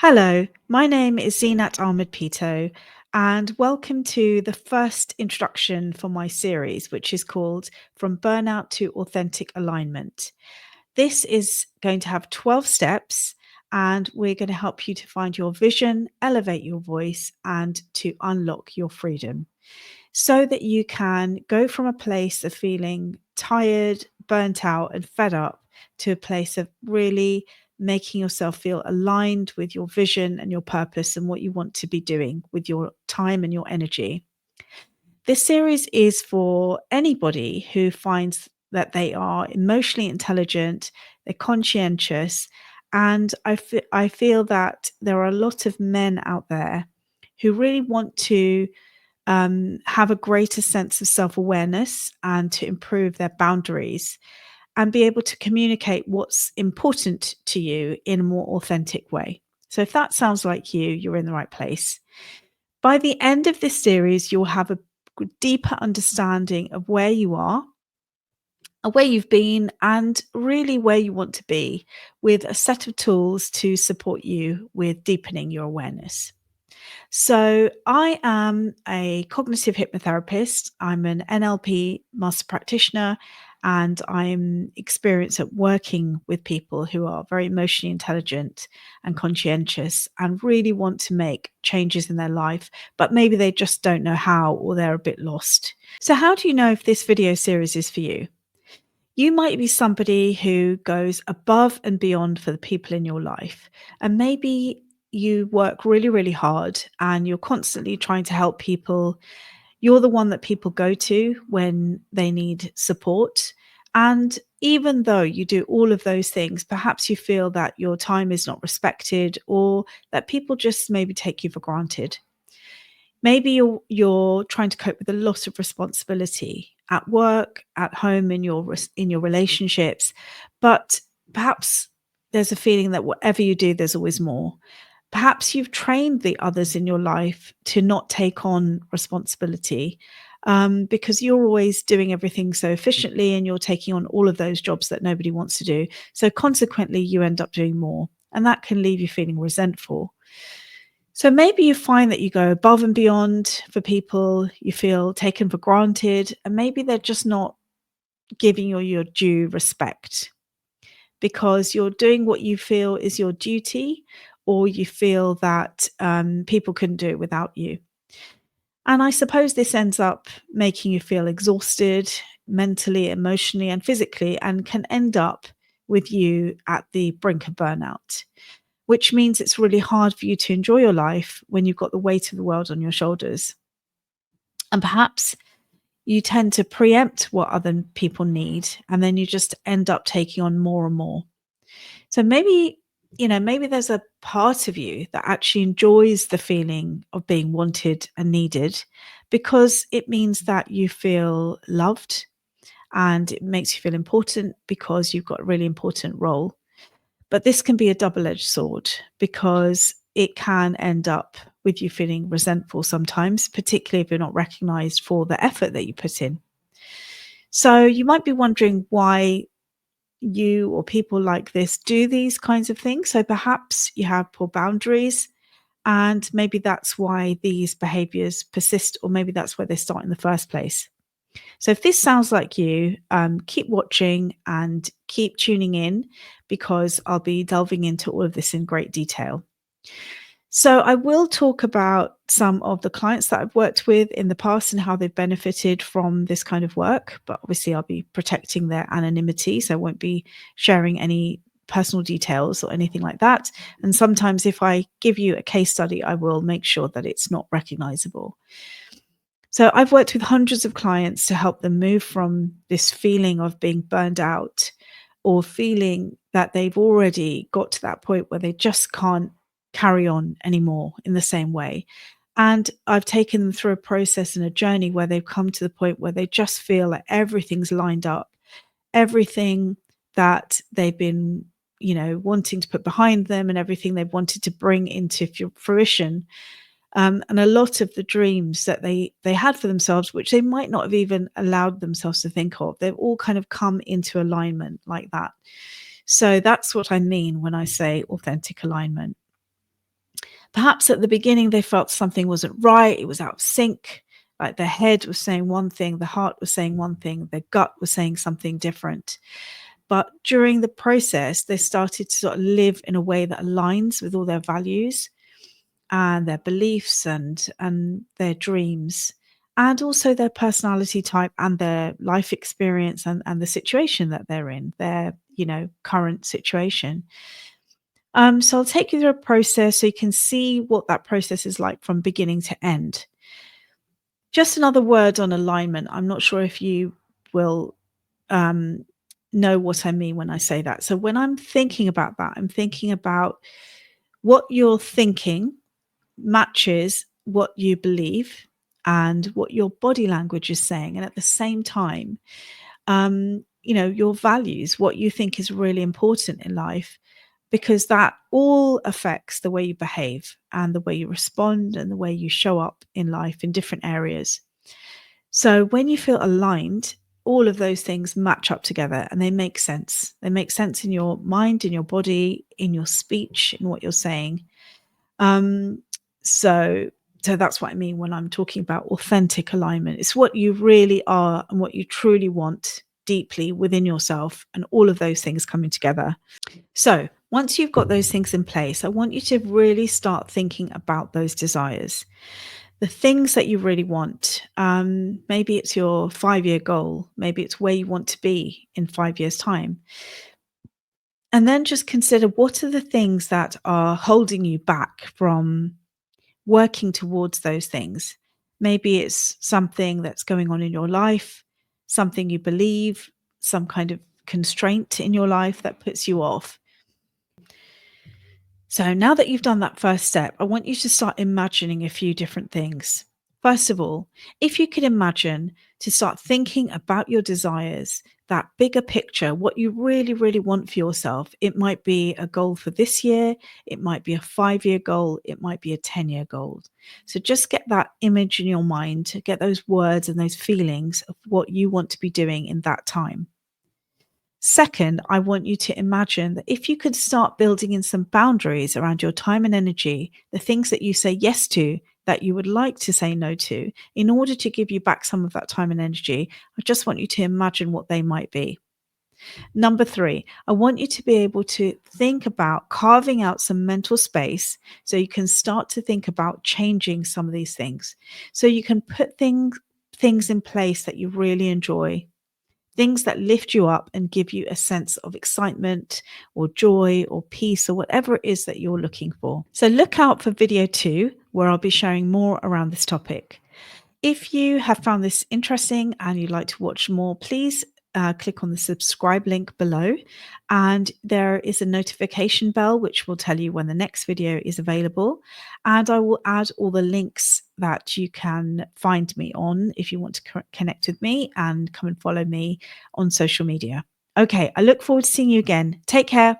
Hello, my name is Zeenat Ahmed-Peto, and welcome to the first introduction for my series, which is called From Burnout to Authentic Alignment. This is going to have 12 steps, and we're going to help you to find your vision, elevate your voice, and to unlock your freedom so that you can go from a place of feeling tired, burnt out, and fed up to a place of really making yourself feel aligned with your vision and your purpose and what you want to be doing with your time and your energy. This series is for anybody who finds that they are emotionally intelligent, they're conscientious, and I feel that there are a lot of men out there who really want to have a greater sense of self awareness and to improve their boundaries and be able to communicate what's important to you in a more authentic way. So, if that sounds like you, you're in the right place. By the end of this series, you'll have a deeper understanding of where you are, where you've been, and really where you want to be with a set of tools to support you with deepening your awareness. So, I am a cognitive hypnotherapist. I'm an NLP master practitioner, and I'm experienced at working with people who are very emotionally intelligent and conscientious and really want to make changes in their life, but maybe they just don't know how or they're a bit lost. So, how do you know if this video series is for you? You might be somebody who goes above and beyond for the people in your life. And maybe you work really, really hard and you're constantly trying to help people. You're the one that people go to when they need support. And even though you do all of those things, perhaps you feel that your time is not respected or that people just maybe take you for granted. Maybe you're trying to cope with a lot of responsibility at work, at home, in your relationships, but perhaps there's a feeling that whatever you do, there's always more. Perhaps you've trained the others in your life to not take on responsibility because you're always doing everything so efficiently and you're taking on all of those jobs that nobody wants to do. So consequently, you end up doing more, and that can leave you feeling resentful. So maybe you find that you go above and beyond for people, you feel taken for granted, and maybe they're just not giving you your due respect because you're doing what you feel is your duty, or you feel that people couldn't do it without you. And I suppose this ends up making you feel exhausted mentally, emotionally, and physically, and can end up with you at the brink of burnout, which means it's really hard for you to enjoy your life when you've got the weight of the world on your shoulders. And perhaps you tend to preempt what other people need, and then you just end up taking on more and more. So maybe, maybe there's a part of you that actually enjoys the feeling of being wanted and needed because it means that you feel loved and it makes you feel important because you've got a really important role. But this can be a double-edged sword because it can end up with you feeling resentful sometimes, particularly if you're not recognized for the effort that you put in. So you might be wondering why you or people like this do these kinds of things. So perhaps you have poor boundaries, and maybe that's why these behaviors persist, or maybe that's where they start in the first place. So if this sounds like you, keep watching and keep tuning in because I'll be delving into all of this in great detail. So I will talk about some of the clients that I've worked with in the past and how they've benefited from this kind of work, but obviously I'll be protecting their anonymity, so I won't be sharing any personal details or anything like that. And sometimes if I give you a case study, I will make sure that it's not recognizable. So I've worked with hundreds of clients to help them move from this feeling of being burned out or feeling that they've already got to that point where they just can't carry on anymore in the same way. And I've taken them through a process and a journey where they've come to the point where they just feel like everything's lined up, everything that they've been, wanting to put behind them and everything they've wanted to bring into fruition, and a lot of the dreams that they had for themselves, which they might not have even allowed themselves to think of, they've all kind of come into alignment like that. So that's what I mean when I say authentic alignment. Perhaps at the beginning they felt something wasn't right, it was out of sync, like their head was saying one thing, the heart was saying one thing, their gut was saying something different. But during the process, they started to sort of live in a way that aligns with all their values and their beliefs and their dreams, and also their personality type and their life experience and the situation that they're in, their, current situation. So I'll take you through a process so you can see what that process is like from beginning to end. Just another word on alignment. I'm not sure if you will um, know what I mean when I say that. So when I'm thinking about that, I'm thinking about what you're thinking matches what you believe and what your body language is saying. And at the same time, your values, what you think is really important in life, because that all affects the way you behave and the way you respond and the way you show up in life in different areas. So when you feel aligned, all of those things match up together and they make sense. They make sense in your mind, in your body, in your speech, in what you're saying. Um, so so that's what I mean when I'm talking about authentic alignment. It's what you really are and what you truly want deeply within yourself, and all of those things coming together. So once you've got those things in place, I want you to really start thinking about those desires, the things that you really want. Maybe it's your 5-year goal. Maybe it's where you want to be in 5 years' time. And then just consider, what are the things that are holding you back from working towards those things. Maybe it's something that's going on in your life, something you believe, some kind of constraint in your life that puts you off. So now that you've done that first step, I want you to start imagining a few different things. First of all, if you could imagine to start thinking about your desires, that bigger picture, what you really, really want for yourself. It might be a goal for this year, it might be a 5-year goal, it might be a 10-year goal. So just get that image in your mind, get those words and those feelings of what you want to be doing in that time. Second, I want you to imagine that if you could start building in some boundaries around your time and energy, the things that you say yes to, that you would like to say no to, in order to give you back some of that time and energy, I just want you to imagine what they might be. Number three, I want you to be able to think about carving out some mental space so you can start to think about changing some of these things. So you can put things in place that you really enjoy, things that lift you up and give you a sense of excitement or joy or peace or whatever it is that you're looking for. So look out for video 2, where I'll be sharing more around this topic. If you have found this interesting and you'd like to watch more, please click on the subscribe link below. And there is a notification bell which will tell you when the next video is available. And I will add all the links that you can find me on if you want to connect with me and come and follow me on social media. Okay, I look forward to seeing you again. Take care.